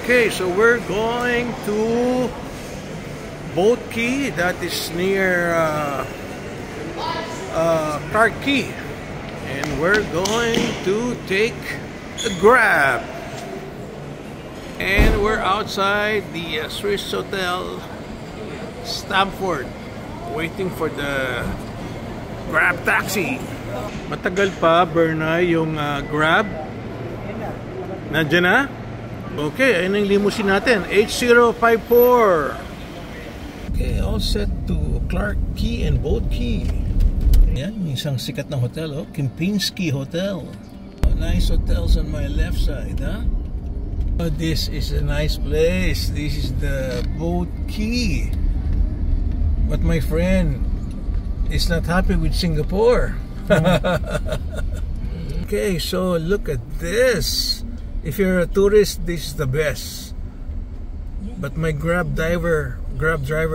Okay, so we're going to Boat Quay, that is near Clarke Quay, and we're going to take a Grab. And we're outside the Swiss Hotel Stamford, waiting for the Grab taxi. Matagal pa, Berna, yung Grab. Nandiyan na? Okay, ayun ang limousine natin, 8054. Okay, all set to Clarke Quay and Boat Quay. Ayan, isang sikat na hotel, oh, Kempinski Hotel. Oh, nice hotels on my left side, huh? Oh, this is a nice place. This is the Boat Quay. But my friend is not happy with Singapore. Okay, so look at this. If you're a tourist, this is the best. But my Grab driver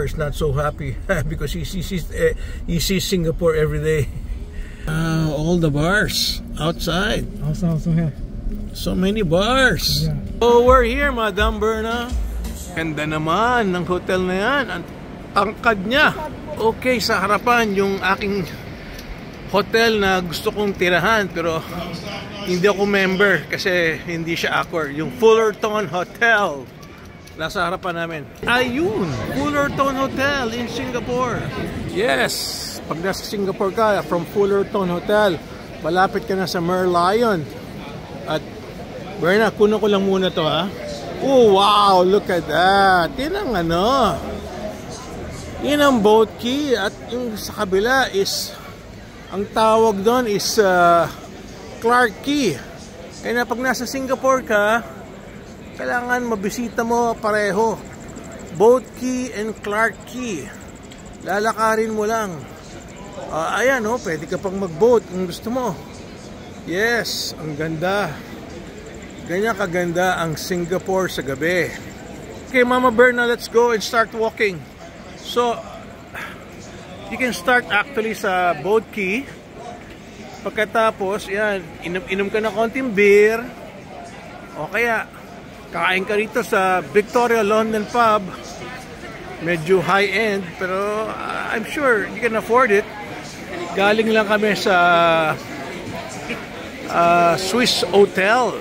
is not so happy because he sees Singapore every day. All the bars outside. Also here. So many bars. Yeah. Oh, we're here, Madam Berna. Ganda naman ng hotel na yan. Ang tangkad niya. Okay, sa harapan yung aking hotel na gusto kong tirahan, pero hindi ako member kasi hindi siya Accor. Yung Fullerton Hotel nasa harapan namin. Ayun, Fullerton Hotel in Singapore. Yes, pag nasa Singapore ka, from Fullerton Hotel, malapit ka na sa Merlion. At Berna, kuno ko lang muna to, ha. Oh, wow, look at that. Yan ang ano, yan ang Boat Quay. At yung sa kabila is, ang tawag doon is Clarke Quay. Kaya na pag nasa Singapore ka, kailangan mabisita mo pareho, Boat Quay and Clarke Quay. Lalakarin mo lang. Ayan, oh, pwede ka pang mag-boat kung gusto mo. Yes, ang ganda. Ganyan kaganda ang Singapore sa gabi. Okay, Mama Berna, let's go and start walking. So you can start actually sa Boat Quay. Pagkatapos, yan, inom ka na konting beer. O kaya, kain ka rito sa Victoria London Pub. Medyo high-end, pero I'm sure you can afford it. Galing lang kami sa Swiss Hotel.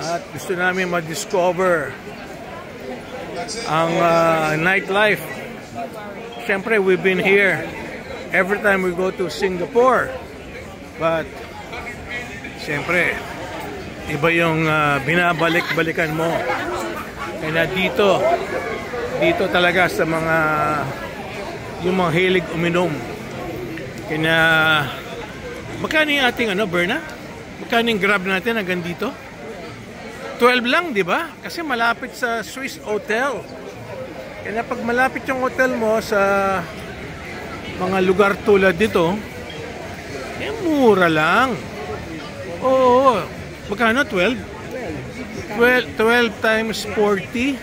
At gusto namin ma-discover ang nightlife. Siyempre, we've been here every time we go to Singapore. But, siyempre, iba yung binabalik-balikan mo. Kaya dito talaga sa mga, yung mga hilig uminom. Kaya, magkano yung ating Berna? Magkano yung Grab natin hanggang dito? 12 lang, di ba? Kasi malapit sa Swiss Hotel. Kaya pag malapit yung hotel mo sa mga lugar tulad dito, mura lang. Oo. Magkano? 12 times 40?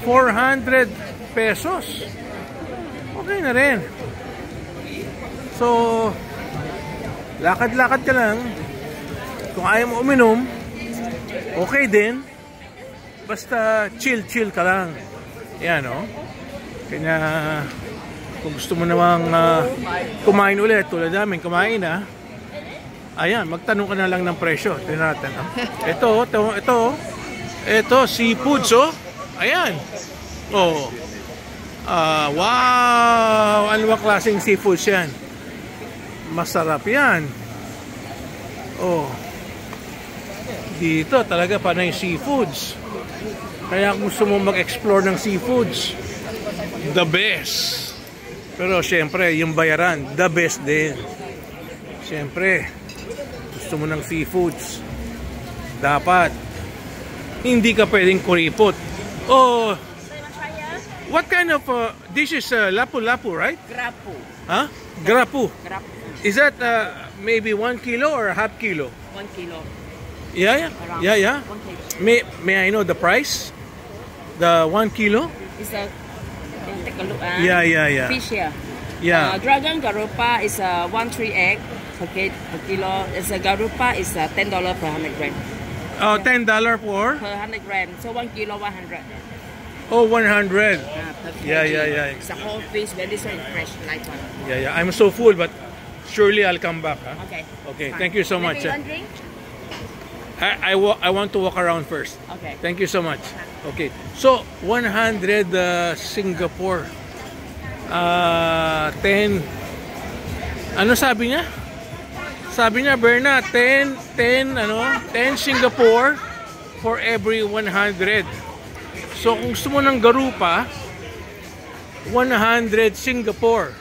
400 pesos. Okay na rin. So, lakad-lakad ka lang. Kung ayaw mo uminom, okay din. Basta chill ka lang. Yan, no? Kaya kung gusto mo namang kumain ulit, tulad namin, kumain na. Ayan, magtanong ka na lang ng presyo. Tingnan natin, no? Ito, seafoods, oh. Ayan. Oh. Wow! Ano ba klaseng seafoods yan? Masarap yan. Oh. Dito talaga panay seafoods. Kaya kung gusto mo mag-explore ng seafoods, the best. Pero syempre, yung bayaran, the best din. Syempre, gusto mo ng seafoods, dapat hindi ka pwedeng kuripot. Oh, what kind of this is lapu-lapu, right? Grapu. Huh? Grapu. Grapu. Is that maybe 1 kilo or half kilo? 1 kilo. Yeah. 1 kilo. May I know the price? The 1 kilo? Is that take a look at? Yeah. Fish here. Yeah. Dragon garupa is 1-3 egg per kilo. It's a garupa is $10 per 100 gram. Oh, $10 for? Per 100 grams. So 1 kilo, 100. Oh, 100. Per Yeah, kg. yeah, yeah. It's a whole fish, very fresh, light one. Yeah, yeah. I'm so full, but surely I'll come back. Huh? Okay. Okay, Fine. thank you so much. Maybe one drink? I want to walk around first. Okay. Thank you so much. Okay. So, 100 Singapore. 10. Ano sabi niya? Sabi niya, Berna, 10 Singapore for every 100. So, kung gusto mo ng garupa, 100 Singapore.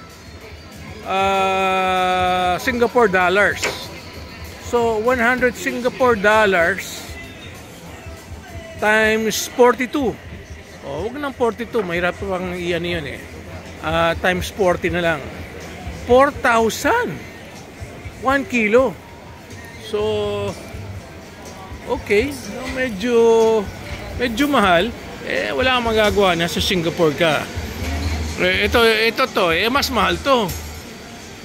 Singapore dollars. So, 100 Singapore dollars times 42. Oh, wag nang 42. Mahirap pang iyan yun eh. Times 40 na lang. 4,000. 1 kilo. So, okay. Medyo mahal. Eh, wala kang magagawa. Nasa Singapore ka. Ito to. Eh, mas mahal to.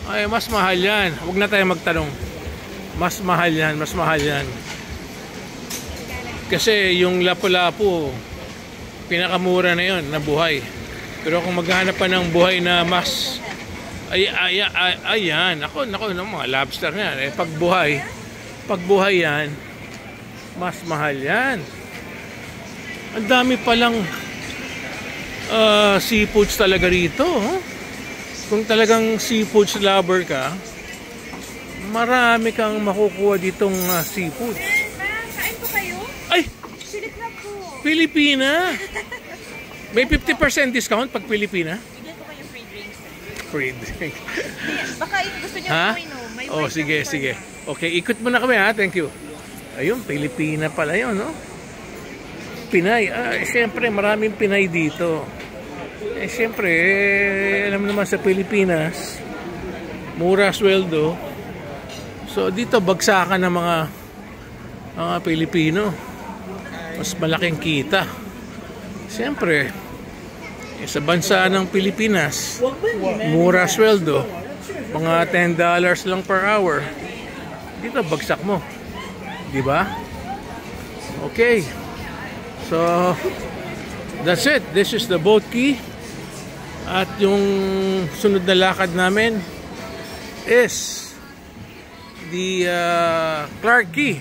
Ay, mas mahal yan. Huwag na tayo magtanong. Mas mahal yan. Mas mahal yan. Kasi yung lapu-lapu, pinakamura na yon na buhay. Pero kung maghanap pa ng buhay na mas... Ayan. Ako, ng mga lobster na yan. Eh, pag buhay yan, mas mahal yan. Ang dami palang seafoods talaga rito. Huh? Kung talagang seafoods lover ka, marami kang makukuha ditong seafoods. Kain po kayo? Ay! Silip na po. Pilipina! May 50% discount pag Pilipina? Bigyan ko kayo free drinks. Free drink. Baka gusto niyo Ha? may may Oh, sige. Okay, ikot mo na kami ha. Thank you. Ayun, Pilipina pala yun, no? Pinay. Siyempre, maraming Pinay dito. Eh, siyempre, alam naman sa Pilipinas, mura sweldo. So, dito, bagsakan ng mga Pilipino. Mas malaking kita. Siyempre, sa bansa ng Pilipinas, mura sweldo. Mga $10 lang per hour. Dito, bagsak mo. Diba? Okay. So, that's it. This is the boat key. At yung sunod na lakad namin is the Clarke Quay.